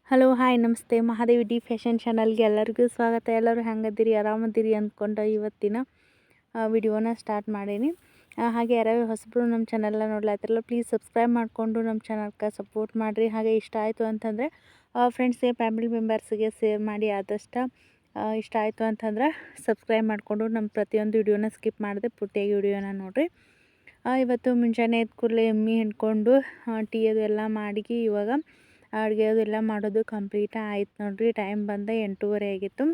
Hello hi ನಮಸ್ತೆ Mahadevi D fashion ಚಾನಲ್ಗೆ ಎಲ್ಲರಿಗೂ ಸ್ವಾಗತ. ಎಲ್ಲರೂ ಹೆಂಗದಿರಿ, ಆರಾಮದಿರಿ ಅಂದ್ಕೊಂಡು ಇವತ್ತಿನ ವಿಡಿಯೋನ ಸ್ಟಾರ್ಟ್ ಮಾಡೀನಿ. ಹಾಗೆ ಯಾರ್ಯಾರು ಹೊಸಬ್ರು ನಮ್ಮ ಚಾನಲ್ನ ನೋಡ್ಲಾತಿರಲ್ಲ ಪ್ಲೀಸ್ ಸಬ್ಸ್ಕ್ರೈಬ್ ಮಾಡಿಕೊಂಡು ನಮ್ಮ ಚಾನಲ್ಗೆ ಸಪೋರ್ಟ್ ಮಾಡಿರಿ. ಹಾಗೆ ಇಷ್ಟ ಆಯಿತು ಅಂತಂದರೆ ಫ್ರೆಂಡ್ಸ್ಗೆ ಫ್ಯಾಮಿಲಿ ಮೆಂಬರ್ಸ್ಗೆ ಶೇರ್ ಮಾಡಿ. ಆದಷ್ಟು ಇಷ್ಟ ಆಯಿತು ಅಂತಂದ್ರೆ ಸಬ್ಸ್ಕ್ರೈಬ್ ಮಾಡಿಕೊಂಡು ನಮ್ಮ ಪ್ರತಿಯೊಂದು ವಿಡಿಯೋನ ಸ್ಕಿಪ್ ಮಾಡಿದೆ ಪೂರ್ತಿಯಾಗಿ ವಿಡಿಯೋನ ನೋಡಿರಿ. ಇವತ್ತು ಮುಂಜಾನೆ ಎದ್ದ ಕೂಡಲೇ ಎಮ್ಮೆ ಹಿಂಡ್ಕೊಂಡು ಟೀ ಅದೆಲ್ಲ ಮಾಡಿ ಇವಾಗ ಅಡುಗೆ ಅದೆಲ್ಲ ಮಾಡೋದು ಕಂಪ್ಲೀಟ್ ಆಯ್ತು ನೋಡ್ರಿ. ಟೈಮ್ ಬಂದ 8:30 ಆಗಿತ್ತು.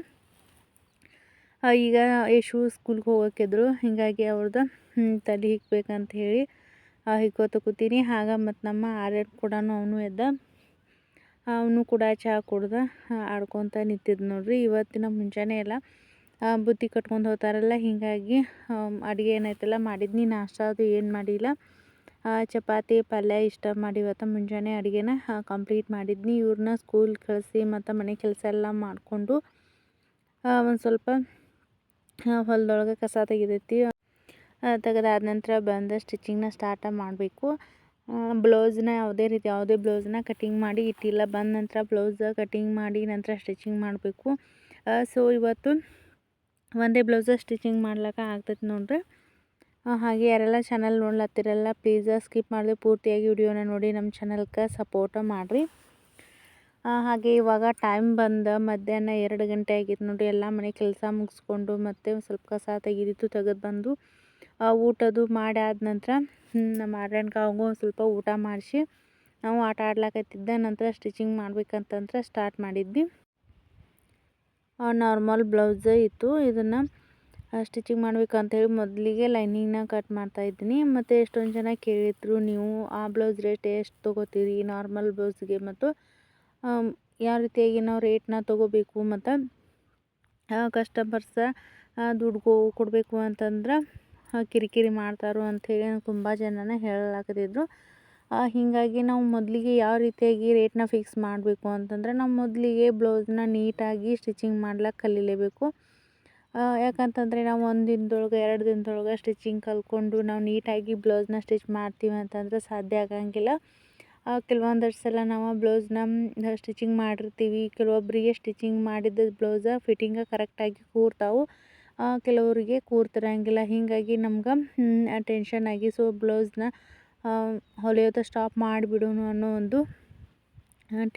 ಈಗ ಯಶು ಸ್ಕೂಲ್ಗೆ ಹೋಗೋಕ್ಕಿದ್ರು, ಹೀಗಾಗಿ ಅವ್ರದ್ದು ತಲೆ ಹಿಗ್ಬೇಕಂತ ಹೇಳಿ ಹಿಗ್ಕೋತ ಕೂತೀನಿ. ಮತ್ತು ನಮ್ಮ ಆರ್ಯನ್ ಕೂಡ ಅವನು ಎದ್ದ, ಅವನು ಕೂಡ ಚಹಾ ಕುಡ್ದು ಆಡ್ಕೊತ ನಿಂತಿದ್ದು ನೋಡ್ರಿ. ಇವತ್ತಿನ ಮುಂಜಾನೆ ಎಲ್ಲ ಬುತ್ತಿ ಕಟ್ಕೊಂಡು ಹೋಗ್ತಾರಲ್ಲ, ಹೀಗಾಗಿ ಅಡುಗೆ ಏನೈತಲ್ಲ ಮಾಡಿದ್ನಿ. ನಾಷ್ಟ ಅದು ಏನು ಮಾಡಿಲ್ಲ, ಚಪಾತಿ ಪಲ್ಯ ಇಷ್ಟ ಮಾಡಿ ಇವತ್ತು ಮುಂಜಾನೆ ಅಡುಗೆನ ಕಂಪ್ಲೀಟ್ ಮಾಡಿದ್ನಿ. ಇವ್ರನ್ನ ಸ್ಕೂಲ್ ಕಳಿಸಿ ಮತ್ತು ಮನೆ ಕೆಲಸ ಎಲ್ಲ ಮಾಡಿಕೊಂಡು ಒಂದು ಸ್ವಲ್ಪ ಹೊಲದೊಳಗೆ ಕಸ ತೆಗಿದೈತಿ. ತೆಗೆದಾದ ನಂತರ ಬಂದು ಸ್ಟಿಚಿಂಗ್ನ ಸ್ಟಾರ್ಟ ಮಾಡಬೇಕು. ಬ್ಲೌಸ್ನ ಯಾವುದೇ ಬ್ಲೌಸ್ನ ಕಟಿಂಗ್ ಮಾಡಿ ಇಟ್ಟಿಲ್ಲ. ಬಂದ ನಂತರ ಬ್ಲೌಸ್ ಕಟಿಂಗ್ ಮಾಡಿ ನಂತರ ಸ್ಟಿಚಿಂಗ್ ಮಾಡಬೇಕು. ಸೊ ಇವತ್ತು ಒಂದೇ ಬ್ಲೌಸ ಸ್ಟಿಚಿಂಗ್ ಮಾಡ್ಲಿಕ್ಕೆ ಆಗ್ತೈತೆ ನೋಡ್ರಿ. ಹಾಗೆ ಯಾರೆಲ್ಲ ಚಾನಲ್ ನೋಡ್ಲತ್ತಿರಲ್ಲ ಪ್ಲೀಸ್ ಸ್ಕಿಪ್ ಮಾಡಿದೆ ಪೂರ್ತಿಯಾಗಿ ವಿಡಿಯೋನ ನೋಡಿ ನಮ್ಮ ಚಾನಲ್ಗೆ ಸಪೋರ್ಟ ಮಾಡಿರಿ. ಹಾಗೆ ಇವಾಗ ಟೈಮ್ ಬಂದು ಮಧ್ಯಾಹ್ನ 2 ಗಂಟೆ ಆಗಿತ್ತು ನೋಡಿ. ಎಲ್ಲ ಮನೆ ಕೆಲಸ ಮುಗಿಸ್ಕೊಂಡು ಮತ್ತೆ ಸ್ವಲ್ಪ ಕಸ ತೆಗೆದಿತ್ತು, ತೆಗೆದು ಬಂದು ಊಟದು ಮಾಡಿ ಆದ ನಂತರ ನಮ್ಮ ಆರ್ಯನ್ಗೆ ಅವಾಗೂ ಸ್ವಲ್ಪ ಊಟ ಮಾಡಿಸಿ ನಾವು ಆಟ ಆಡ್ಲಾಕತ್ತಿದ್ದೆ. ನಂತರ ಸ್ಟಿಚಿಂಗ್ ಮಾಡ್ಬೇಕಂತಂದ್ರೆ ಸ್ಟಾರ್ಟ್ ಮಾಡಿದ್ವಿ. ನಾರ್ಮಲ್ ಬ್ಲೌಸ್ ಇತ್ತು, ಇದನ್ನು ಸ್ಟಿಚಿಂಗ್ ಮಾಡ್ಬೇಕಂತೇಳಿ ಮೊದಲಿಗೆ ಲೈನಿಂಗ್ನ ಕಟ್ ಮಾಡ್ತಾಯಿದ್ದೀನಿ. ಮತ್ತು ಎಷ್ಟೊಂದು ಜನ ಕೇಳಿದ್ರು, ನೀವು ಆ ಬ್ಲೌಸ್ ರೇಟ್ ಎಷ್ಟು ತೊಗೋತೀರಿ ನಾರ್ಮಲ್ ಬ್ಲೌಸ್ಗೆ, ಮತ್ತು ಯಾವ ರೀತಿಯಾಗಿ ನಾವು ರೇಟ್ನ ತೊಗೋಬೇಕು, ಮತ್ತು ಕಸ್ಟಮರ್ಸ ದುಡ್ಡು ಕೊಡಬೇಕು ಅಂತಂದ್ರೆ ಕಿರಿಕಿರಿ ಮಾಡ್ತಾರೋ ಅಂಥೇಳಿ ತುಂಬ ಜನನ ಹೇಳಲಾಕತ್ತಿದ್ರು. ಹೀಗಾಗಿ ನಾವು ಮೊದಲಿಗೆ ಯಾವ ರೀತಿಯಾಗಿ ರೇಟ್ನ ಫಿಕ್ಸ್ ಮಾಡಬೇಕು ಅಂತಂದ್ರೆ, ನಾವು ಮೊದಲಿಗೆ ಬ್ಲೌಸ್ನ ನೀಟಾಗಿ ಸ್ಟಿಚಿಂಗ್ ಮಾಡ್ಲಿಕ್ಕೆ ಕಲೀಲೇಬೇಕು. ಯಾಕಂತಂದರೆ ನಾವು 1 ದಿನದೊಳಗೆ 2 ದಿನದೊಳಗೆ ಸ್ಟಿಚಿಂಗ್ ಕಲ್ತ್ಕೊಂಡು ನಾವು ನೀಟಾಗಿ ಬ್ಲೌಸ್ನ ಸ್ಟಿಚ್ ಮಾಡ್ತೀವಿ ಅಂತಂದ್ರೆ ಸಾಧ್ಯ ಆಗಂಗಿಲ್ಲ. ಕೆಲವೊಂದಷ್ಟು ಸಲ ನಾವು ಬ್ಲೌಸ್ನ ಸ್ಟಿಚಿಂಗ್ ಮಾಡಿರ್ತೀವಿ, ಕೆಲವೊಬ್ಬರಿಗೆ ಸ್ಟಿಚಿಂಗ್ ಮಾಡಿದ ಬ್ಲೌಸ ಫಿಟ್ಟಿಂಗ ಕರೆಕ್ಟಾಗಿ ಕೂರ್ತಾವೆ, ಕೆಲವರಿಗೆ ಕೂರ್ತಿರಂಗಿಲ್ಲ. ಹೀಗಾಗಿ ನಮ್ಗೆ ಟೆನ್ಷನ್ ಆಗಿ ಸೊ ಬ್ಲೌಸ್ನ ಹೊಲಿಯೋದು ಸ್ಟಾಪ್ ಮಾಡಿಬಿಡೋಣ ಅನ್ನೋ ಒಂದು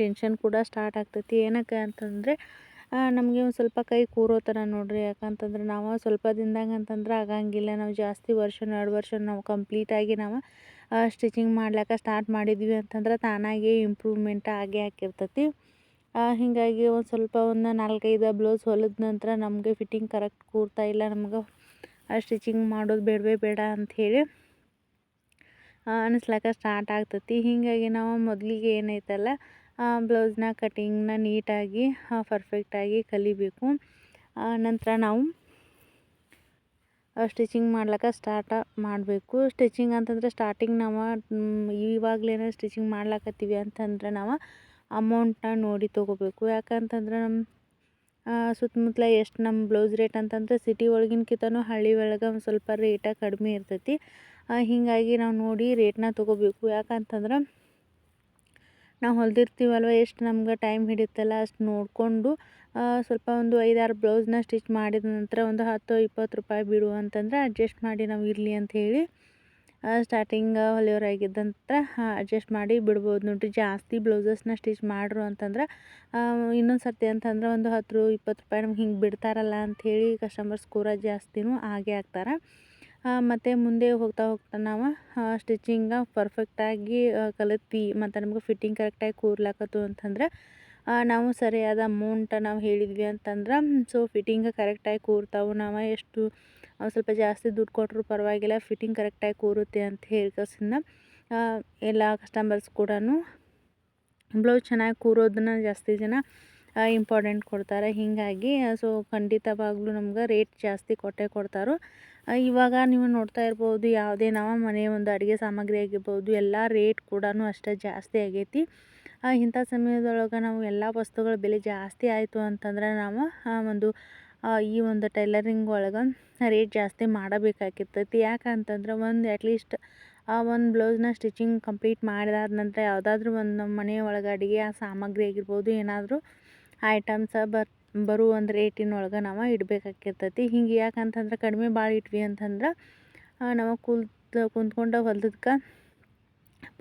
ಟೆನ್ಷನ್ ಕೂಡ ಸ್ಟಾರ್ಟ್ ಆಗ್ತೈತಿ. ಏನಕ್ಕೆ ಅಂತಂದರೆ ನಮಗೆ ಒಂದು ಸ್ವಲ್ಪ ಕೈ ಕೂರೋ ಥರ ನೋಡ್ರಿ. ಯಾಕಂತಂದ್ರೆ ನಾವು ಸ್ವಲ್ಪ ದಿನದಾಗ ಅಂತಂದ್ರೆ ಆಗಂಗಿಲ್ಲ, ನಾವು ಜಾಸ್ತಿ ವರ್ಷ 2 ವರ್ಷ ನಾವು ಕಂಪ್ಲೀಟಾಗಿ ನಾವು ಸ್ಟಿಚಿಂಗ್ ಮಾಡ್ಲಿಕ್ಕೆ ಸ್ಟಾರ್ಟ್ ಮಾಡಿದ್ವಿ ಅಂತಂದ್ರೆ ತಾನಾಗೆ ಇಂಪ್ರೂವ್ಮೆಂಟ್ ಆಗೇ ಆಗಿರ್ತೈತಿ. ಹೀಗಾಗಿ ಒಂದು ಸ್ವಲ್ಪ 4-5 ಬ್ಲೌಸ್ ಹೊಲಿದ ನಂತರ ನಮಗೆ ಫಿಟ್ಟಿಂಗ್ ಕರೆಕ್ಟ್ ಕೂರ್ತಾ ಇಲ್ಲ, ನಮ್ಗೆ ಸ್ಟಿಚಿಂಗ್ ಮಾಡೋದು ಬೇಡ ಅಂಥೇಳಿ ಅನ್ನಿಸ್ಲಿಕ್ಕೆ ಸ್ಟಾರ್ಟ್ ಆಗ್ತೈತಿ. ಹೀಗಾಗಿ ನಾವು ಮೊದಲಿಗೆ ಏನೈತಲ್ಲ ಬ್ಲೌಸ್ನ ಕಟಿಂಗ್ನ ನೀಟಾಗಿ ಪರ್ಫೆಕ್ಟಾಗಿ ಕಲಿಬೇಕು. ನಂತರ ನಾವು ಸ್ಟಿಚಿಂಗ್ ಮಾಡ್ಲಿಕ್ಕೆ ಸ್ಟಾರ್ಟ ಮಾಡಬೇಕು. ಸ್ಟಿಚಿಂಗ್ ಅಂತಂದರೆ ಸ್ಟಾರ್ಟಿಂಗ್ ನಾವು ಇವಾಗಲೇ ಸ್ಟಿಚಿಂಗ್ ಮಾಡ್ಲಾಕತ್ತೀವಿ ಅಂತಂದ್ರೆ ನಾವು ಅಮೌಂಟನ್ನ ನೋಡಿ ತೊಗೋಬೇಕು. ಯಾಕಂತಂದ್ರೆ ನಮ್ಮ ಸುತ್ತಮುತ್ತಲ ಎಷ್ಟು ನಮ್ಮ ಬ್ಲೌಸ್ ರೇಟ್ ಅಂತಂದ್ರೆ ಸಿಟಿ ಒಳಗಿನ್ಕಿಂತನೂ ಹಳ್ಳಿ ಒಳಗೆ ಒಂದು ಸ್ವಲ್ಪ ರೇಟ ಕಡಿಮೆ ಇರ್ತೈತಿ. ಹೀಗಾಗಿ ನಾವು ನೋಡಿ ರೇಟ್ನ ತೊಗೋಬೇಕು. ಯಾಕಂತಂದ್ರೆ ನಾವು ಹೊಲ್ದಿರ್ತೀವಲ್ವ, ಎಷ್ಟು ನಮ್ಗೆ ಟೈಮ್ ಹಿಡಿಯುತ್ತಲ್ಲ ಅಷ್ಟು ನೋಡಿಕೊಂಡು ಸ್ವಲ್ಪ ಒಂದು 5-6 ಬ್ಲೌಸ್ನ ಸ್ಟಿಚ್ ಮಾಡಿದ ನಂತರ ಒಂದು 10-20 ರೂಪಾಯಿ ಬಿಡು ಅಂತಂದ್ರೆ ಅಡ್ಜಸ್ಟ್ ಮಾಡಿ ನಾವು ಇರಲಿ ಅಂಥೇಳಿ ಸ್ಟಾರ್ಟಿಂಗ್ ಹೊಲಿಯೋರಾಗಿದ್ದಂತ ಅಡ್ಜಸ್ಟ್ ಮಾಡಿ ಬಿಡ್ಬೋದು ನೋಡ್ರಿ. ಜಾಸ್ತಿ ಬ್ಲೌಸಸ್ನ ಸ್ಟಿಚ್ ಮಾಡ್ರು ಅಂತಂದ್ರೆ ಇನ್ನೊಂದು ಸರ್ತಿ ಅಂತಂದ್ರೆ ಒಂದು 10-20 ರೂಪಾಯಿ ನಮ್ಗೆ ಹಿಂಗೆ ಬಿಡ್ತಾರಲ್ಲ ಅಂಥೇಳಿ ಕಸ್ಟಮರ್ಸ್ ಕೂಡ ಜಾಸ್ತಿನೂ ಆಗೇ ಆಗ್ತಾರೆ. ಮತ್ತು ಮುಂದೆ ಹೋಗ್ತಾ ನಾವು ಸ್ಟಿಚಿಂಗ ಪರ್ಫೆಕ್ಟಾಗಿ ಕಲಿತ್ವಿ ಮತ್ತು ನಮ್ಗೆ ಫಿಟ್ಟಿಂಗ್ ಕರೆಕ್ಟಾಗಿ ಕೂರ್ಲಾಕತ್ತು ಅಂತಂದ್ರೆ ನಾವು ಸರಿಯಾದ ಅಮೌಂಟ ನಾವು ಹೇಳಿದ್ವಿ ಅಂತಂದ್ರೆ ಸೊ ಫಿಟ್ಟಿಂಗ್ ಕರೆಕ್ಟಾಗಿ ಕೂರ್ತಾವೆ. ನಾವು ಎಷ್ಟು ಸ್ವಲ್ಪ ಜಾಸ್ತಿ ದುಡ್ಡು ಕೊಟ್ಟರು ಪರವಾಗಿಲ್ಲ, ಫಿಟ್ಟಿಂಗ್ ಕರೆಕ್ಟಾಗಿ ಕೂರುತ್ತೆ ಅಂತ ಹೇಳ್ಕಸಿಂದ ಎಲ್ಲ ಕಸ್ಟಮರ್ಸ್ ಕೂಡ ಬ್ಲೌಸ್ ಚೆನ್ನಾಗಿ ಕೂರೋದನ್ನ ಜಾಸ್ತಿ ಜನ ಇಂಪಾರ್ಟೆಂಟ್ ಕೊಡ್ತಾರೆ. ಹೀಗಾಗಿ ಸೊ ಖಂಡಿತವಾಗ್ಲೂ ನಮ್ಗೆ ರೇಟ್ ಜಾಸ್ತಿ ಕೊಟ್ಟೇ ಕೊಡ್ತಾರೆ. ಇವಾಗ ನೀವು ನೋಡ್ತಾ ಇರ್ಬೋದು, ಯಾವುದೇ ನಾವು ಮನೆ ಒಂದು ಅಡುಗೆ ಸಾಮಗ್ರಿ ಆಗಿರ್ಬೋದು ಎಲ್ಲ ರೇಟ್ ಕೂಡ ಅಷ್ಟೇ ಜಾಸ್ತಿ ಆಗೈತಿ. ಇಂಥ ಸಮಯದೊಳಗೆ ನಾವು ಎಲ್ಲ ವಸ್ತುಗಳ ಬೆಲೆ ಜಾಸ್ತಿ ಆಯಿತು ಅಂತಂದ್ರೆ ನಾವು ಈ ಒಂದು ಟೈಲರಿಂಗ್ ಒಳಗೆ ರೇಟ್ ಜಾಸ್ತಿ ಮಾಡಬೇಕಾಗಿರ್ತೈತಿ. ಯಾಕಂತಂದ್ರೆ ಒಂದು ಅಟ್ಲೀಸ್ಟ್ ಒಂದು ಬ್ಲೌಸ್ನ ಸ್ಟಿಚಿಂಗ್ ಕಂಪ್ಲೀಟ್ ಮಾಡಿದಾದ ನಂತರ ಯಾವುದಾದ್ರೂ ಒಂದು ನಮ್ಮ ಮನೆ ಒಳಗೆ ಅಡುಗೆ ಸಾಮಗ್ರಿ ಆಗಿರ್ಬೋದು, ಏನಾದರೂ ಐಟಮ್ಸ ಬರೋ ಒಂದು ರೇಟಿನೊಳಗೆ ನಾವು ಇಡಬೇಕಾಗಿರ್ತೈತಿ. ಹಿಂಗೆ ಯಾಕಂತಂದ್ರೆ ಕಡಿಮೆ ಭಾಳ ಇಟ್ವಿ ಅಂತಂದ್ರೆ ನಾವು ಕುಂತ್ಕೊಂಡು ಹೊಲ್ದಕ್ಕೆ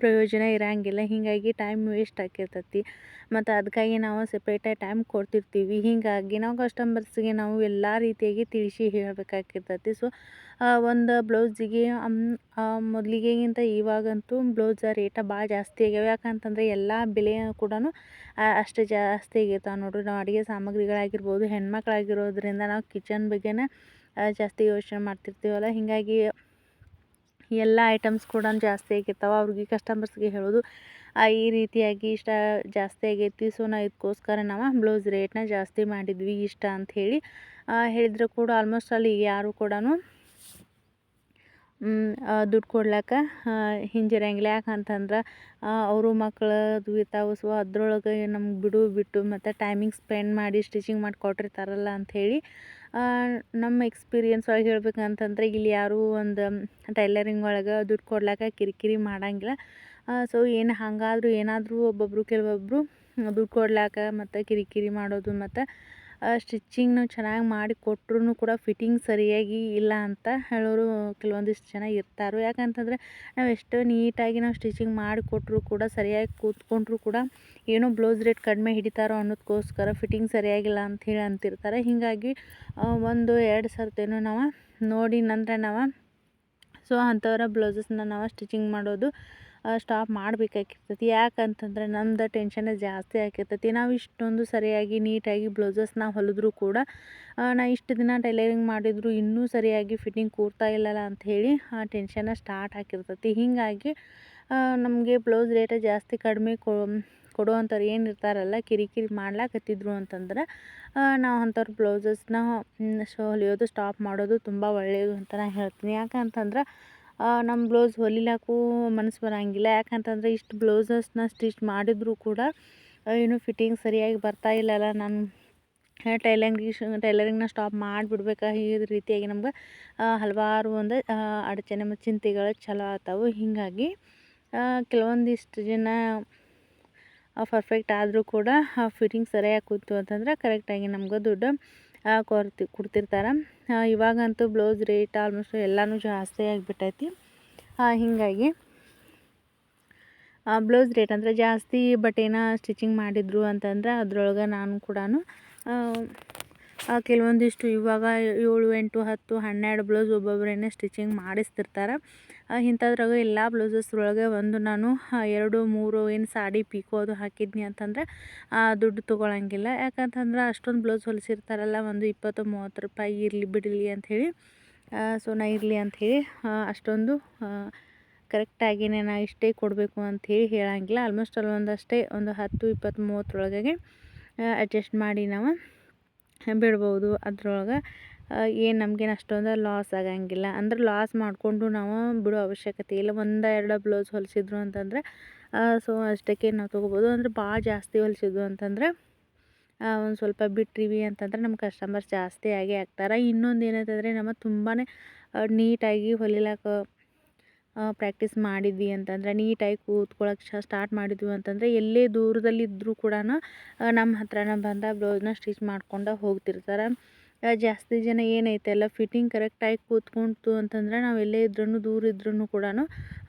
ಪ್ರಯೋಜನ ಇರೋಂಗಿಲ್ಲ. ಹೀಗಾಗಿ ಟೈಮ್ ವೇಸ್ಟ್ ಆಗಿರ್ತೈತಿ. ಮತ್ತು ಅದಕ್ಕಾಗಿ ನಾವು ಸಪ್ರೇಟಾಗಿ ಟೈಮ್ ಕೊಡ್ತಿರ್ತೀವಿ. ಹೀಗಾಗಿ ನಾವು ಕಸ್ಟಮರ್ಸ್ಗೆ ನಾವು ಎಲ್ಲ ರೀತಿಯಾಗಿ ತಿಳಿಸಿ ಹೇಳಬೇಕಾಗಿರ್ತೈತಿ. ಸೊ ಒಂದು ಬ್ಲೌಸಿಗೆ ಮೊದಲಿಗೆಗಿಂತ ಇವಾಗಂತೂ ಬ್ಲೌಸ್ ರೇಟ ಭಾಳ ಜಾಸ್ತಿ ಆಗ್ಯಾವ. ಯಾಕಂತಂದರೆ ಎಲ್ಲ ಬೆಲೆ ಕೂಡ ಅಷ್ಟು ಜಾಸ್ತಿ ಆಗಿರ್ತಾವೆ ನೋಡಿರಿ. ನಾವು ಅಡುಗೆ ಸಾಮಗ್ರಿಗಳಾಗಿರ್ಬೋದು, ಹೆಣ್ಮಕ್ಳಾಗಿರೋದ್ರಿಂದ ನಾವು ಕಿಚನ್ ಬಗ್ಗೆನೇ ಜಾಸ್ತಿ ಯೋಚನೆ ಮಾಡ್ತಿರ್ತೀವಲ್ಲ, ಹೀಗಾಗಿ ಎಲ್ಲ ಐಟಮ್ಸ್ ಕೂಡ ಜಾಸ್ತಿ ಆಗಿರ್ತಾವೆ. ಅವ್ರಿಗೆ ಕಸ್ಟಮರ್ಸ್ಗೆ ಹೇಳೋದು ಈ ರೀತಿಯಾಗಿ ಇಷ್ಟ ಜಾಸ್ತಿ ಆಗೈತಿ, ಸೊ ನಾವು ಇದಕ್ಕೋಸ್ಕರ ನಾವು ಬ್ಲೌಸ್ ರೇಟ್ನ ಜಾಸ್ತಿ ಮಾಡಿದ್ವಿ ಇಷ್ಟ ಅಂಥೇಳಿ ಹೇಳಿದ್ರು ಕೂಡ ಆಲ್ಮೋಸ್ಟ್ ಅಲ್ಲಿ ಯಾರು ಕೂಡ ದುಡ್ಡು ಕೊಡ್ಲಿಕ್ಕೆ ಹಿಂಜರಿಯಂಗಿಲ್ಲ. ಯಾಕಂತಂದ್ರೆ ಅವರು ಮಕ್ಕಳದು ಇರ್ತಾವೆ. ಸೊ ಅದ್ರೊಳಗೆ ನಮ್ಗೆ ಬಿಟ್ಟು ಮತ್ತು ಟೈಮಿಂಗ್ ಸ್ಪೆಂಡ್ ಮಾಡಿ ಸ್ಟಿಚಿಂಗ್ ಮಾಡಿ ಕೊಟ್ಟಿರ್ತಾರಲ್ಲ ಅಂಥೇಳಿ ನಮ್ಮ ಎಕ್ಸ್ಪೀರಿಯನ್ಸ್ ಒಳಗೆ ಹೇಳ್ಬೇಕಂತಂದ್ರೆ ಇಲ್ಲಿ ಯಾರೂ ಒಂದು ಟೈಲರಿಂಗ್ ಒಳಗೆ ದುಡ್ಡು ಕೊಡ್ಲಿಕ್ಕೆ ಕಿರಿಕಿರಿ ಮಾಡೋಂಗಿಲ್ಲ. ಸೊ ಹಾಗಾದ್ರೂ ಏನಾದರೂ ಕೆಲವೊಬ್ಬರು ದುಡ್ಡು ಕೊಡ್ಲಿಕ್ಕೆ ಮತ್ತು ಕಿರಿಕಿರಿ ಮಾಡೋದು ಮತ್ತು ಸ್ಟಿಚ್ಚಿಂಗ್ನ ಚೆನ್ನಾಗಿ ಮಾಡಿ ಕೊಟ್ಟರು ಕೂಡ ಫಿಟ್ಟಿಂಗ್ ಸರಿಯಾಗಿ ಇಲ್ಲ ಅಂತ ಹೇಳೋರು ಕೆಲವೊಂದಿಷ್ಟು ಜನ ಇರ್ತಾರೆ. ಯಾಕಂತಂದರೆ ನಾವು ಎಷ್ಟೋ ನೀಟಾಗಿ ನಾವು ಸ್ಟಿಚಿಂಗ್ ಮಾಡಿಕೊಟ್ರು ಕೂಡ ಸರಿಯಾಗಿ ಕೂತ್ಕೊಂಡ್ರು ಕೂಡ ಏನೋ ಬ್ಲೌಸ್ ರೇಟ್ ಕಡಿಮೆ ಹಿಡಿತಾರೋ ಅನ್ನೋದಕ್ಕೋಸ್ಕರ ಫಿಟ್ಟಿಂಗ್ ಸರಿಯಾಗಿಲ್ಲ ಅಂಥೇಳಿ ಅಂತಿರ್ತಾರೆ. ಹೀಗಾಗಿ 1-2 ಸರ್ತಿನೂ ನಾವು ನೋಡಿ ನಂತರ ನಾವು ಸೊ ಅಂಥವ್ರ ಬ್ಲೌಸಸ್ನ ನಾವು ಸ್ಟಿಚಿಂಗ್ ಮಾಡೋದು ಸ್ಟಾಪ್ ಮಾಡಬೇಕಾಗಿರ್ತೈತಿ. ಯಾಕಂತಂದ್ರೆ ನಮ್ದು ಟೆನ್ಷನ್ ಜಾಸ್ತಿ ಆಗಿರ್ತೈತಿ. ನಾವು ಇಷ್ಟೊಂದು ಸರಿಯಾಗಿ ನೀಟಾಗಿ ಬ್ಲೌಸಸ್ನ ಹೊಲಿದ್ರೂ ಕೂಡ ನಾ ಇಷ್ಟು ದಿನ ಟೈಲರಿಂಗ್ ಮಾಡಿದ್ರು ಇನ್ನೂ ಸರಿಯಾಗಿ ಫಿಟ್ಟಿಂಗ್ ಕೂರ್ತಾ ಇಲ್ಲಲ್ಲ ಅಂಥೇಳಿ ಆ ಟೆನ್ಷನ್ನ ಸ್ಟಾರ್ಟ್ ಆಗಿರ್ತೈತಿ. ಹೀಗಾಗಿ ನಮಗೆ ಬ್ಲೌಸ್ ರೇಟ ಜಾಸ್ತಿ ಕಡಿಮೆ ಕೊಡುವಂಥವ್ರು ಏನು ಇರ್ತಾರಲ್ಲ, ಕಿರಿಕಿರಿ ಮಾಡ್ಲಾಕತ್ತಿದ್ರು ಅಂತಂದ್ರೆ ನಾವು ಅಂಥವ್ರ ಬ್ಲೌಸಸ್ನ ಹೊಲಿಯೋದು ಸ್ಟಾಪ್ ಮಾಡೋದು ತುಂಬ ಒಳ್ಳೆಯದು ಅಂತ ನಾನು ಹೇಳ್ತೀನಿ. ಯಾಕಂತಂದ್ರೆ ನಮ್ಮ ಬ್ಲೌಸ್ ಹೊಲಿಲಿಕ್ಕೂ ಮನಸ್ಸು ಬರೋಂಗಿಲ್ಲ. ಯಾಕಂತಂದರೆ ಇಷ್ಟು ಬ್ಲೌಸಸ್ನ ಸ್ಟಿಚ್ ಮಾಡಿದರೂ ಕೂಡ ಇನ್ನೂ ಫಿಟ್ಟಿಂಗ್ ಸರಿಯಾಗಿ ಬರ್ತಾ ಇಲ್ಲಲ್ಲ, ನಾನು ಟೈಲರಿಂಗ್ನ ಸ್ಟಾಪ್ ಮಾಡಿಬಿಡ್ಬೇಕಾ, ಈ ರೀತಿಯಾಗಿ ನಮ್ಗೆ ಹಲವಾರು ಒಂದು ಅಡಚಣೆ ಮತ್ತು ಚಿಂತೆಗಳು ಚಾಲೂ ಆಗ್ತಾವೆ. ಹೀಗಾಗಿ ಕೆಲವೊಂದಿಷ್ಟು ಜನ ಪರ್ಫೆಕ್ಟ್ ಆದರೂ ಕೂಡ ಫಿಟ್ಟಿಂಗ್ ಸರಿಯಾಗಿ ಕೂತು ಅಂತಂದ್ರೆ ಕರೆಕ್ಟಾಗಿ ನಮ್ಗೆ ದುಡ್ಡು ಕೊಡ್ತಿರ್ತಾರೆ. ಇವಾಗಂತೂ ಬ್ಲೌಸ್ ರೇಟ್ ಆಲ್ಮೋಸ್ಟ್ ಎಲ್ಲನೂ ಜಾಸ್ತಿ ಆಗಿಬಿಟ್ಟೈತಿ. ಹೀಗಾಗಿ ಬ್ಲೌಸ್ ರೇಟ್ ಅಂದರೆ ಜಾಸ್ತಿ ಬಟ್ಟೆನ ಸ್ಟಿಚಿಂಗ್ ಮಾಡಿದ್ರು ಅಂತಂದ್ರೆ ಅದ್ರೊಳಗೆ ನಾನು ಕೂಡ ಕೆಲವೊಂದಿಷ್ಟು ಇವಾಗ 7, 8, 10, 12 ಬ್ಲೌಸ್ ಒಬ್ಬೊಬ್ಬರೇನೆ ಸ್ಟಿಚಿಂಗ್ ಮಾಡಿಸ್ತಿರ್ತಾರೆ. ಇಂಥದ್ರಾಗ ಎಲ್ಲ ಬ್ಲೌಸಸ್ ಒಳಗೆ ಒಂದು ನಾನು 2, 3 ಏನು ಸಾಡಿ ಪೀಕೋ ಅದು ಹಾಕಿದ್ನಿ ಅಂತಂದರೆ ದುಡ್ಡು ತೊಗೊಳಂಗಿಲ್ಲ. ಯಾಕಂತಂದ್ರೆ ಅಷ್ಟೊಂದು ಬ್ಲೌಸ್ ಹೊಲಿಸಿರ್ತಾರಲ್ಲ, ಒಂದು 20-30 ರೂಪಾಯಿ ಇರಲಿ ಬಿಡಲಿ ಅಂಥೇಳಿ ಸೊ ನಾ ಇರಲಿ ಅಂಥೇಳಿ ಅಷ್ಟೊಂದು ಕರೆಕ್ಟಾಗಿಯೇ ನಾ ಇಷ್ಟೇ ಕೊಡಬೇಕು ಅಂಥೇಳಿ ಹೇಳೋಂಗಿಲ್ಲ. ಆಲ್ಮೋಸ್ಟ್ ಅಲ್ಲಿ ಒಂದಷ್ಟೇ ಒಂದು 10, 20, 30 ಅಡ್ಜಸ್ಟ್ ಮಾಡಿ ನಾವು ಬಿಡ್ಬೋದು. ಅದ್ರೊಳಗೆ ಏನು ನಮಗೇನು ಅಷ್ಟೊಂದು ಲಾಸ್ ಆಗೋಂಗಿಲ್ಲ. ಅಂದ್ರೆ ಲಾಸ್ ಮಾಡಿಕೊಂಡು ನಾವು ಬಿಡೋ ಅವಶ್ಯಕತೆ ಇಲ್ಲ. 1-2 ಬ್ಲೌಸ್ ಹೊಲಿಸಿದ್ರು ಅಂತಂದರೆ ಸೊ ಅಷ್ಟಕ್ಕೆ ನಾವು ತೊಗೋಬೋದು. ಅಂದರೆ ಭಾಳ ಜಾಸ್ತಿ ಹೊಲಿಸಿದ್ವು ಅಂತಂದರೆ ಒಂದು ಸ್ವಲ್ಪ ಬಿಟ್ಟಿವಿ ಅಂತಂದ್ರೆ ನಮ್ಮ ಕಸ್ಟಮರ್ಸ್ ಜಾಸ್ತಿ ಆಗೇ ಆಗ್ತಾರೆ. ಇನ್ನೊಂದು ಏನಂತಂದರೆ ನಮ್ಮ ತುಂಬಾ ನೀಟಾಗಿ ಹೊಲಿಲಿಕ್ಕೆ ಪ್ರಾಕ್ಟೀಸ್ ಮಾಡಿದ್ವಿ ಅಂತಂದ್ರೆ, ನೀಟಾಗಿ ಕೂತ್ಕೊಳ್ಳೋಕೆ ಸ್ಟಾರ್ಟ್ ಮಾಡಿದ್ವಿ ಅಂತಂದರೆ ಎಲ್ಲೇ ದೂರದಲ್ಲಿದ್ದರೂ ಕೂಡ ನಮ್ಮ ಹತ್ರನ ಬಂದ ಬ್ಲೌಸ್ನ ಸ್ಟಿಚ್ ಮಾಡ್ಕೊಂಡು ಹೋಗ್ತಿರ್ತಾರೆ. ಜಾಸ್ತಿ ಜನ ಏನೈತೆಲ್ಲ ಫಿಟ್ಟಿಂಗ್ ಕರೆಕ್ಟಾಗಿ ಕೂತ್ಕೊಂತು ಅಂತಂದ್ರೆ ನಾವು ಎಲ್ಲೇ ಇದ್ರೂ ದೂರ ಇದ್ರೂ ಕೂಡ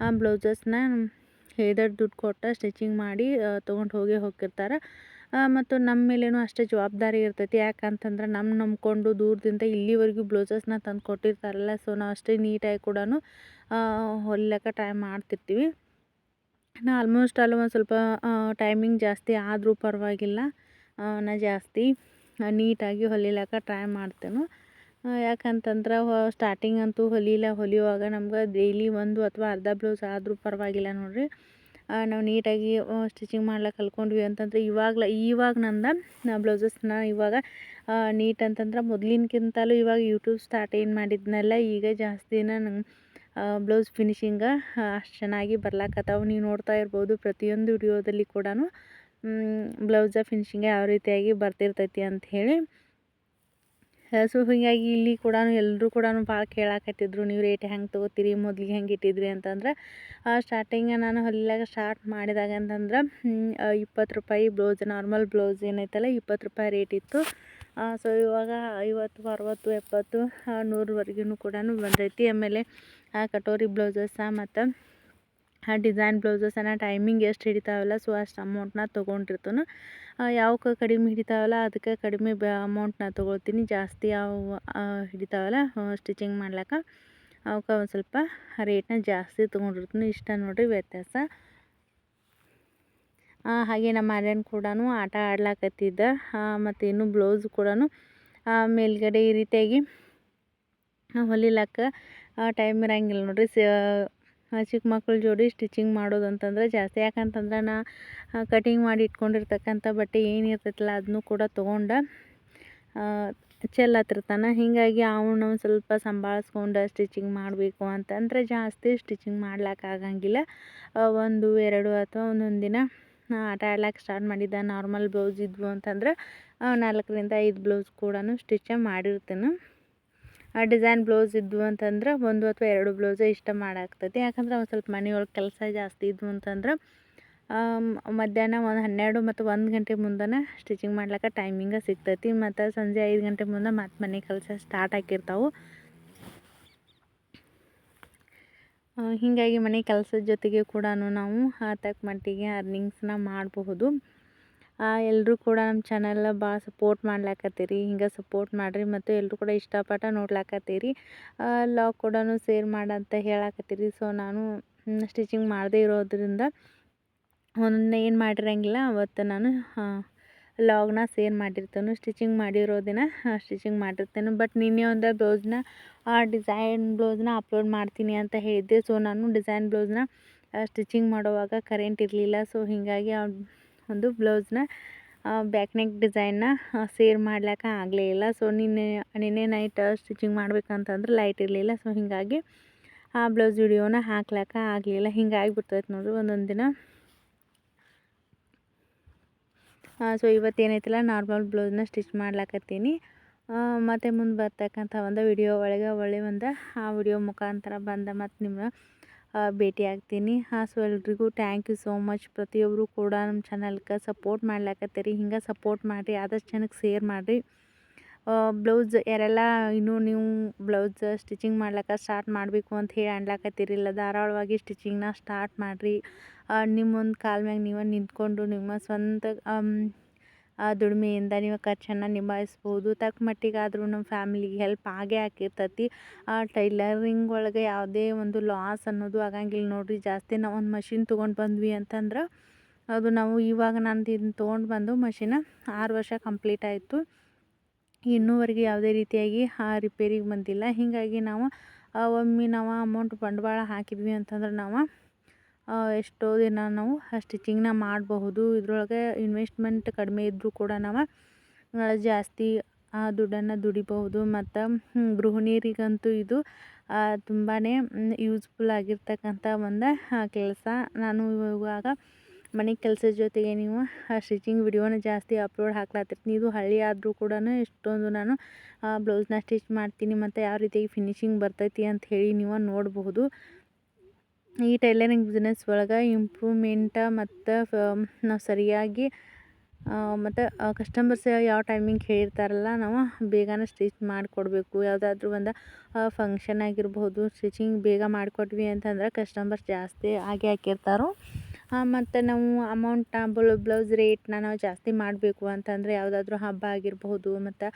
ಆ ಬ್ಲೌಸಸ್ನ ಹೇಳಿದಷ್ಟು ದುಡ್ಡು ಕೊಟ್ಟು ಸ್ಟಿಚಿಂಗ್ ಮಾಡಿ ತೊಗೊಂಡು ಹೋಗಿರ್ತಾರೆ. ಮತ್ತು ನಮ್ಮ ಮೇಲೇನೂ ಅಷ್ಟೇ ಜವಾಬ್ದಾರಿ ಇರ್ತೈತಿ. ಯಾಕಂತಂದ್ರೆ ನಂಬ್ಕೊಂಡು ದೂರದಿಂದ ಇಲ್ಲಿವರೆಗೂ ಬ್ಲೌಸಸ್ನ ತಂದು ಕೊಟ್ಟಿರ್ತಾರಲ್ಲ, ಸೊ ನಾವು ಅಷ್ಟೇ ನೀಟಾಗಿ ಕೂಡ ಹೊಲಿಲಿಕ್ಕೆ ಟ್ರೈ ಮಾಡ್ತಿರ್ತೀವಿ. ನಾ ಆಲ್ಮೋಸ್ಟ್ ಅಲ್ಲಿ ಒಂದು ಸ್ವಲ್ಪ ಟೈಮಿಂಗ್ ಜಾಸ್ತಿ ಆದರೂ ಪರವಾಗಿಲ್ಲ, ನಾ ಜಾಸ್ತಿ ನೀಟಾಗಿ ಹೊಲಿಲಿಕ್ಕೆ ಟ್ರೈ ಮಾಡ್ತೇನೆ. ಯಾಕಂತಂದ್ರೆ ಸ್ಟಾರ್ಟಿಂಗ್ ಅಂತೂ ಹೊಲಿಯುವಾಗ ನಮ್ಗೆ ಡೈಲಿ 1 ಅಥವಾ ಅರ್ಧ ಬ್ಲೌಸ್ ಆದರೂ ಪರವಾಗಿಲ್ಲ ನೋಡಿರಿ, ನಾವು ನೀಟಾಗಿ ಸ್ಟಿಚಿಂಗ್ ಮಾಡ್ಲಿಕ್ಕೆ ಕಲ್ತ್ಕೊಂಡ್ವಿ ಅಂತಂದರೆ ಇವಾಗ ನಂದು ಬ್ಲೌಸಸ್ನ ಇವಾಗ ನೀಟ್ ಅಂತಂದ್ರೆ ಮೊದಲಿನಕ್ಕಿಂತಲೂ ಇವಾಗ ಯೂಟ್ಯೂಬ್ ಸ್ಟಾರ್ಟ್ ಏನು ಮಾಡಿದ್ನಲ್ಲ, ಈಗ ಜಾಸ್ತಿನ ನಂಗೆ ಬ್ಲೌಸ್ ಫಿನಿಶಿಂಗ ಅಷ್ಟು ಚೆನ್ನಾಗಿ ಬರ್ಲಾಕತ್ತಾವೆ. ನೀವು ನೋಡ್ತಾ ಇರ್ಬೋದು ಪ್ರತಿಯೊಂದು ವಿಡಿಯೋದಲ್ಲಿ ಕೂಡ ಬ್ಲೌಸ ಫಿನಿಶಿಂಗ್ ಯಾವ ರೀತಿಯಾಗಿ ಬರ್ತಿರ್ತೈತಿ ಅಂಥೇಳಿ. ಸೊ ಹೀಗಾಗಿ ಇಲ್ಲಿ ಕೂಡ ಎಲ್ಲರೂ ಕೂಡ ಭಾಳ ಕೇಳಾಕತ್ತಿದ್ರು, ನೀವು ರೇಟ್ ಹೆಂಗೆ ತೊಗೋತೀರಿ, ಮೊದಲಿಗೆ ಹೆಂಗೆ ಇಟ್ಟಿದ್ರಿ ಅಂತಂದ್ರೆ. ಸ್ಟಾರ್ಟಿಂಗ್ ನಾನು ಹೊಲಿಲಾಗ ಸ್ಟಾರ್ಟ್ ಮಾಡಿದಾಗ ಅಂತಂದ್ರೆ 20 ರೂಪಾಯಿ ಬ್ಲೌಸ್, ನಾರ್ಮಲ್ ಬ್ಲೌಸ್ ಏನೈತಲ್ಲ 20 ರೂಪಾಯಿ ರೇಟ್ ಇತ್ತು. ಸೊ ಇವಾಗ 50, 60, 70, 100ವರೆಗೂ ಕೂಡ ಬಂದೈತಿ. ಆಮೇಲೆ ಕಟೋರಿ ಬ್ಲೌಸಸ್ ಮತ್ತು ಡಿಸೈನ್ ಬ್ಲೌಸಸ್ಸನ್ನು ಟೈಮಿಂಗ್ ಎಷ್ಟು ಹಿಡಿತಾವಲ್ಲ, ಸೊ ಅಷ್ಟು ಅಮೌಂಟ್ನ ತೊಗೊಂಡಿರ್ತಾನೆ. ಯಾವಕ್ಕೆ ಕಡಿಮೆ ಹಿಡಿತಾವಲ್ಲ ಅದಕ್ಕೆ ಕಡಿಮೆ ಅಮೌಂಟ್ನ ತೊಗೊಳ್ತೀನಿ. ಜಾಸ್ತಿ ಯಾವ ಹಿಡಿತಾವಲ್ಲ ಸ್ಟಿಚಿಂಗ್ ಮಾಡ್ಲಿಕ್ಕೆ ಅವಕ್ಕೆ ಒಂದು ಸ್ವಲ್ಪ ರೇಟ್ನ ಜಾಸ್ತಿ ತೊಗೊಂಡಿರ್ತೀನಿ. ಇಷ್ಟ ನೋಡಿರಿ ವ್ಯತ್ಯಾಸ. ಹಾಗೆ ನಮ್ಮ ಆರ್ಯನ್ ಕೂಡ ಆಟ ಆಡ್ಲಾಕತ್ತಿದ್ದ. ಮತ್ತು ಇನ್ನು ಬ್ಲೌಸ್ ಕೂಡ ಮೇಲ್ಗಡೆ ಈ ರೀತಿಯಾಗಿ ಹೊಲಿಲಕ್ಕ ಟೈಮ್ ಇರೋಂಗಿಲ್ಲ ನೋಡಿರಿ. ಚಿಕ್ಕ ಮಕ್ಳ ಜೋಡಿ ಸ್ಟಿಚಿಂಗ್ ಮಾಡೋದು ಅಂತಂದ್ರೆ ಜಾಸ್ತಿ. ಯಾಕಂತಂದ್ರೆ ನಾ ಕಟಿಂಗ್ ಮಾಡಿ ಇಟ್ಕೊಂಡಿರ್ತಕ್ಕಂಥ ಬಟ್ಟೆ ಏನಿರ್ತೈತಲ್ಲ ಅದನ್ನು ಕೂಡ ತೊಗೊಂಡು ಚೆಲ್ಲತ್ತಿರ್ತಾನೆ. ಹೀಗಾಗಿ ಅವನು ಸ್ವಲ್ಪ ಸಂಭಾಳಿಸ್ಕೊಂಡು ಸ್ಟಿಚಿಂಗ್ ಮಾಡಬೇಕು ಅಂತಂದರೆ ಜಾಸ್ತಿ ಸ್ಟಿಚಿಂಗ್ ಮಾಡ್ಲಿಕ್ಕಾಗಂಗಿಲ್ಲ. 1, 2 ಅಥವಾ ಒಂದೊಂದು ದಿನ ಆಟ ಆಡ್ಲಿಕ್ಕೆ ಸ್ಟಾರ್ಟ್ ಮಾಡಿದ್ದ ನಾರ್ಮಲ್ ಬ್ಲೌಸ್ ಇದ್ವು ಅಂತಂದ್ರೆ 4ರಿಂದ 5 ಬ್ಲೌಸ್ ಕೂಡ ಸ್ಟಿಚ್ ಮಾಡಿರ್ತೇನೆ. ಡಿಸೈನ್ ಬ್ಲೌಸ್ ಇದ್ವು ಅಂತಂದ್ರೆ 1 ಅಥವಾ 2 ಬ್ಲೌಸೇ ಇಷ್ಟ ಮಾಡಾಕ್ತೈತಿ. ಯಾಕಂದ್ರೆ ಒಂದು ಸ್ವಲ್ಪ ಮನೆಯೊಳಗೆ ಕೆಲಸ ಜಾಸ್ತಿ ಇದ್ವು ಅಂತಂದ್ರೆ ಮಧ್ಯಾಹ್ನ 12 ಮತ್ತು 1 ಗಂಟೆ ಮುಂದೆ ಸ್ಟಿಚಿಂಗ್ ಮಾಡ್ಲಿಕ್ಕೆ ಟೈಮಿಂಗ ಸಿಗ್ತೈತಿ. ಮತ್ತು ಸಂಜೆ 5 ಗಂಟೆ ಮುಂದೆ ಮತ್ತೆ ಮನೆ ಕೆಲಸ ಸ್ಟಾರ್ಟ್ ಆಗಿರ್ತಾವೆ. ಹೀಗಾಗಿ ಮನೆ ಕೆಲಸದ ಜೊತೆಗೆ ಕೂಡ ನಾವು ತಕ್ಕ ಮಟ್ಟಿಗೆ ಅರ್ನಿಂಗ್ಸ್ನ ಮಾಡಬಹುದು. ಎಲ್ಲರೂ ಕೂಡ ನಮ್ಮ ಚಾನಲ್ನ ಭಾಳ ಸಪೋರ್ಟ್ ಮಾಡ್ಲಾಕತ್ತೀರಿ. ಹಿಂಗೆ ಸಪೋರ್ಟ್ ಮಾಡಿರಿ ಮತ್ತು ಎಲ್ಲರೂ ಕೂಡ ಇಷ್ಟಪಟ್ಟು ನೋಡ್ಲಾಕತ್ತೀರಿ. ಲಾಗ್ ಕೂಡ ಶೇರ್ ಮಾಡಂತ ಹೇಳಾಕತ್ತೀರಿ. ಸೊ ನಾನು ಸ್ಟಿಚಿಂಗ್ ಮಾಡದೇ ಇರೋದ್ರಿಂದ ಒಂದೊಂದು ಏನು ಮಾಡಿರಂಗಿಲ್ಲ ಅವತ್ತು ನಾನು ಲಾಗ್ನ ಶೇರ್ ಮಾಡಿರ್ತೇನೆ. ಸ್ಟಿಚಿಂಗ್ ಮಾಡಿರೋ ದಿನ ಸ್ಟಿಚಿಂಗ್ ಮಾಡಿರ್ತೇನೆ. ಬಟ್ ನಿನ್ನೆ ಒಂದು ಬ್ಲೌಸ್ನ ಡಿಸೈನ್ ಬ್ಲೌಸ್ನ ಅಪ್ಲೋಡ್ ಮಾಡ್ತೀನಿ ಅಂತ ಹೇಳಿದ್ದೆ. ಸೊ ನಾನು ಡಿಸೈನ್ ಬ್ಲೌಸ್ನ ಸ್ಟಿಚಿಂಗ್ ಮಾಡೋವಾಗ ಕರೆಂಟ್ ಇರಲಿಲ್ಲ. ಸೊ ಹೀಗಾಗಿ ಒಂದು ಬ್ಲೌಸ್ನ ಬ್ಯಾಕ್ ನೆಕ್ ಡಿಸೈನ್ನ ಶೇರ್ ಮಾಡ್ಲಿಕ್ಕೆ ಆಗಲೇ ಇಲ್ಲ. ಸೊ ನಿನ್ನೆ ನೈಟ್ ಸ್ಟಿಚಿಂಗ್ ಮಾಡ್ಬೇಕಂತಂದ್ರೆ ಲೈಟ್ ಇರಲಿಲ್ಲ. ಸೊ ಹೀಗಾಗಿ ಆ ಬ್ಲೌಸ್ ವಿಡಿಯೋನ ಹಾಕ್ಲಿಕ್ಕೆ ಆಗಲಿಲ್ಲ. ಹಿಂಗಾಗಿ ಬಿಡ್ತೈತೆ ನೋಡಿರಿ ಒಂದೊಂದು ದಿನ. ಸೊ ಇವತ್ತೇನೈತಲ್ಲ ನಾರ್ಮಲ್ ಬ್ಲೌಸ್ನ ಸ್ಟಿಚ್ ಮಾಡ್ಲಾಕತ್ತೀನಿ. ಮತ್ತು ಮುಂದೆ ಬರ್ತಕ್ಕಂಥ ಒಂದು ವಿಡಿಯೋ ಒಳಗೆ ಒಳ್ಳೆ ಒಂದು ಆ ವಿಡಿಯೋ ಮುಖಾಂತರ ಮತ್ತು ನಿಮ್ಮ ಭೇಟಿ ಆಗ್ತೀನಿ. ಸೊ ಎಲ್ರಿಗೂ ಥ್ಯಾಂಕ್ ಯು ಸೋ ಮಚ್. ಪ್ರತಿಯೊಬ್ಬರು ಕೂಡ ನಮ್ಮ ಚಾನಲ್ಗೆ ಸಪೋರ್ಟ್ ಮಾಡ್ಲಾಕತ್ತೀರಿ. ಹಿಂಗೆ ಸಪೋರ್ಟ್ ಮಾಡಿರಿ, ಆದಷ್ಟು ಜನಕ್ಕೆ ಶೇರ್ ಮಾಡಿರಿ. ಬ್ಲೌಸ್ ಯಾರೆಲ್ಲ ಇನ್ನೂ ನೀವು ಬ್ಲೌಸ್ ಸ್ಟಿಚಿಂಗ್ ಮಾಡ್ಲಿಕ್ಕೆ ಸ್ಟಾರ್ಟ್ ಮಾಡಬೇಕು ಅಂತ ಹೇಳಿ ಅನ್ಲಾಕತ್ತೀರಿಲ್ಲ, ಧಾರಾಳವಾಗಿ ಸ್ಟಿಚಿಂಗ್ನ ಸ್ಟಾರ್ಟ್ ಮಾಡಿರಿ. ನಿಮ್ಮೊಂದು ಕಾಲ ಮ್ಯಾಗ ನೀವು ನಿಂತ್ಕೊಂಡು ನಿಮ್ಮ ಸ್ವಂತ ದುಡಿಮೆಯಿಂದ ನೀವು ಖರ್ಚನ್ನು ನಿಭಾಯಿಸ್ಬೋದು. ತಕ್ಕ ಮಟ್ಟಿಗಾದರೂ ನಮ್ಮ ಫ್ಯಾಮಿಲಿಗೆ ಹೆಲ್ಪ್ ಆಗೇ ಆಗಿರ್ತೈತಿ. ಟೈಲರಿಂಗ್ ಒಳಗೆ ಯಾವುದೇ ಒಂದು ಲಾಸ್ ಅನ್ನೋದು ಆಗಂಗಿಲ್ಲ ನೋಡಿರಿ. ಜಾಸ್ತಿ ನಾವು ಒಂದು ಮಷಿನ್ ತೊಗೊಂಡು ಬಂದ್ವಿ ಅಂತಂದ್ರೆ ಅದು ನಾವು ಇವಾಗ ನಾನು ಇದನ್ನು ತೊಗೊಂಡು ಬಂದು ಮಷಿನ 6 ವರ್ಷ ಕಂಪ್ಲೀಟ್ ಆಯಿತು. ಇನ್ನೂವರೆಗೆ ಯಾವುದೇ ರೀತಿಯಾಗಿ ರಿಪೇರಿಗೆ ಬಂದಿಲ್ಲ. ಹೀಗಾಗಿ ನಾವು ಒಮ್ಮೆ ನಾವು ಅಮೌಂಟ್ ಬಂಡವಾಳ ಹಾಕಿದ್ವಿ ಅಂತಂದ್ರೆ ನಾವು ಎಷ್ಟೋ ದಿನ ನಾವು ಸ್ಟಿಚಿಂಗ್ನ ಮಾಡಬಹುದು. ಇದ್ರೊಳಗೆ ಇನ್ವೆಸ್ಟ್ಮೆಂಟ್ ಕಡಿಮೆ ಇದ್ದರೂ ಕೂಡ ನಾವು ಜಾಸ್ತಿ ದುಡ್ಡನ್ನು ದುಡಿಬಹುದು. ಮತ್ತು ಗೃಹಿಣಿಯರಿಗಂತೂ ಇದು ತುಂಬಾ ಯೂಸ್ಫುಲ್ ಆಗಿರ್ತಕ್ಕಂಥ ಒಂದು ಕೆಲಸ. ನಾನು ಇವಾಗ ಮನೆ ಕೆಲಸದ ಜೊತೆಗೆ ನೀವು ಸ್ಟಿಚಿಂಗ್ ವಿಡಿಯೋನ ಜಾಸ್ತಿ ಅಪ್ಲೋಡ್ ಹಾಕ್ಲಾತಿರ್ತೀನಿ. ಇದು ಹಳ್ಳಿ ಆದರೂ ಕೂಡ ಎಷ್ಟೊಂದು ನಾನು ಬ್ಲೌಸ್ನ ಸ್ಟಿಚ್ ಮಾಡ್ತೀನಿ ಮತ್ತು ಯಾವ ರೀತಿಯಾಗಿ ಫಿನಿಶಿಂಗ್ ಬರ್ತೈತಿ ಅಂತ ಹೇಳಿ ನೀವು ನೋಡಬಹುದು. ಈ ಟೈಲರಿಂಗ್ ಬಿಸ್ನೆಸ್ ಒಳಗೆ ಇಂಪ್ರೂವ್ಮೆಂಟ ಮತ್ತು ನಾವು ಸರಿಯಾಗಿ ಮತ್ತು ಕಸ್ಟಮರ್ಸ್ ಯಾವ ಟೈಮಿಂಗ್ ಹೇಳಿರ್ತಾರಲ್ಲ ನಾವು ಬೇಗನೆ ಸ್ಟಿಚ್ ಮಾಡಿಕೊಡ್ಬೇಕು. ಯಾವುದಾದ್ರೂ ಒಂದು ಫಂಕ್ಷನ್ ಆಗಿರ್ಬೋದು, ಸ್ಟಿಚಿಂಗ್ ಬೇಗ ಮಾಡಿಕೊಟ್ವಿ ಅಂತಂದ್ರೆ ಕಸ್ಟಮರ್ಸ್ ಜಾಸ್ತಿ ಆಗಿ ಹಾಕಿರ್ತಾರೋ. ಮತ್ತು ನಾವು ಅಮೌಂಟ್ನ ಬ್ಲೌಸ್ ರೇಟ್ನ ನಾವು ಜಾಸ್ತಿ ಮಾಡಬೇಕು ಅಂತಂದರೆ ಯಾವುದಾದ್ರೂ ಹಬ್ಬ ಆಗಿರ್ಬೋದು ಮತ್ತು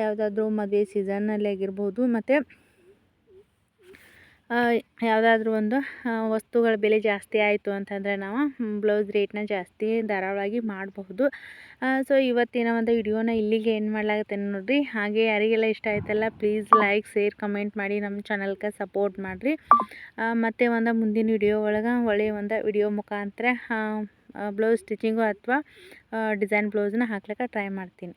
ಯಾವುದಾದ್ರೂ ಮದುವೆ ಸೀಸನ್ನಲ್ಲಿ ಆಗಿರ್ಬೋದು ಮತ್ತು ಯಾವುದಾದ್ರೂ ಒಂದು ವಸ್ತುಗಳ ಬೆಲೆ ಜಾಸ್ತಿ ಆಯಿತು ಅಂತಂದರೆ ನಾವು ಬ್ಲೌಸ್ ರೇಟ್ನ ಜಾಸ್ತಿ ಧಾರಾಳವಾಗಿ ಮಾಡಬಹುದು. ಸೊ ಇವತ್ತಿನ ಒಂದು ವಿಡಿಯೋನ ಇಲ್ಲಿಗೆ ಏನು ಮಾಡ್ಲಾಗತ್ತೇನೆ ನೋಡಿರಿ. ಹಾಗೆ ಯಾರಿಗೆಲ್ಲ ಇಷ್ಟ ಆಯ್ತಲ್ಲ ಪ್ಲೀಸ್ ಲೈಕ್, ಶೇರ್, ಕಮೆಂಟ್ ಮಾಡಿ ನಮ್ಮ ಚಾನಲ್ಗೆ ಸಪೋರ್ಟ್ ಮಾಡಿರಿ. ಮತ್ತು ಒಂದು ಮುಂದಿನ ವಿಡಿಯೋ ಒಳಗೆ ಒಳ್ಳೆಯ ಒಂದು ವಿಡಿಯೋ ಮುಖಾಂತರ ಬ್ಲೌಸ್ ಸ್ಟಿಚಿಂಗು ಅಥವಾ ಡಿಸೈನ್ ಬ್ಲೌಸ್ನ ಹಾಕ್ಲಿಕ್ಕೆ ಟ್ರೈ ಮಾಡ್ತೀನಿ.